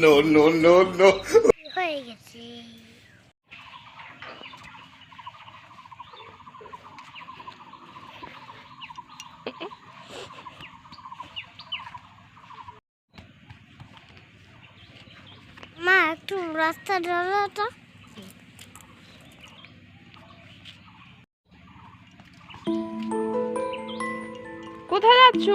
No no no no হয়ে গেছে। মা একটু রাস্তা ঢালো তো। কোথায় যাচ্ছ?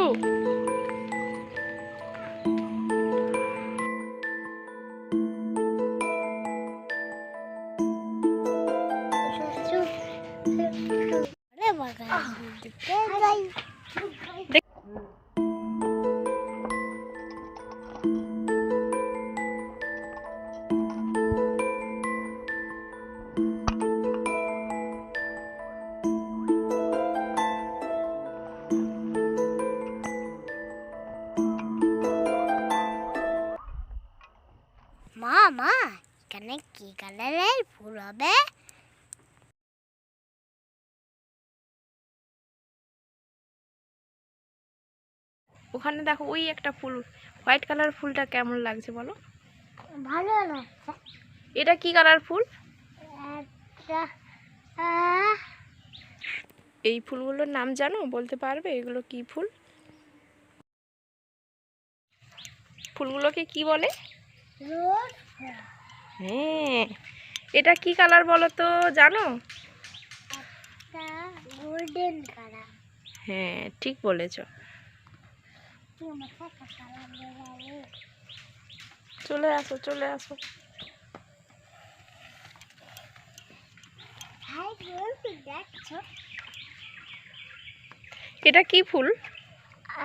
মা মা এখানে কি কালারের ফুল হবে? ওখানে দেখো ওই একটা ফুল, হোয়াইট কালার ফুলটা কেমন লাগছে বলো? ভালো লাগছে। এটা কি কালার ফুল? একটা এই ফুলগুলোর নাম জানো? বলতে পারবে এগুলো কি ফুল? ফুলগুলোকে কি বলে? রোজ হ্যাঁ, এটা কি কালার বলো তো, জানো? একটা গোল্ডেন কালার। হ্যাঁ, ঠিক বলেছো। চলে আসো চলে আসো। দেখছো এটা কি ফুল?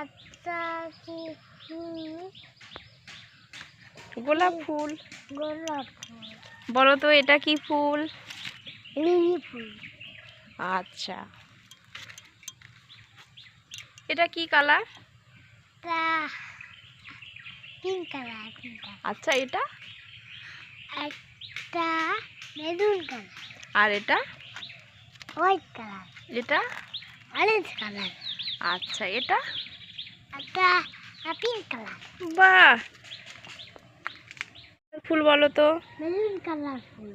আচ্ছা কি গোলাপ ফুল। গোলাপ ফুল। বলো তো এটা কি ফুল? লিলি ফুল। আচ্ছা, এটা কি কালার? Pink colour. আচ্ছা, এটা? একটা মেরুন কালার। আর এটা? White colour. এটা? Orange colour. আচ্ছা, এটা? একটা পিঙ্ক কালার। বাহ, ফুল বলো তো। মেরুন কালার ফুল।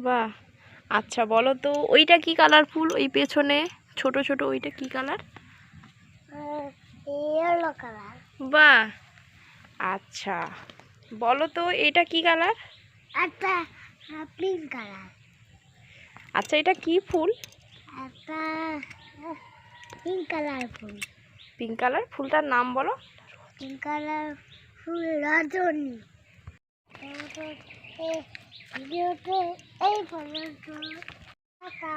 বাহ, আচ্ছা বলো তো ওইটা কি কালার ফুল? ওই পেছনে ছোট ছোট ওইটা কি কালার? Yellow colour. বাহ, আচ্ছা বলো তো এটা কি কালার? একটা পিঙ্ক কালার। আচ্ছা, এটা কি ফুল? একটা পিঙ্ক কালার ফুল। পিঙ্ক কালার ফুলটার নাম বলো। পিঙ্ক কালার ফুল রজনী। ভিডিওতে এই পর্যন্ত। টাটা।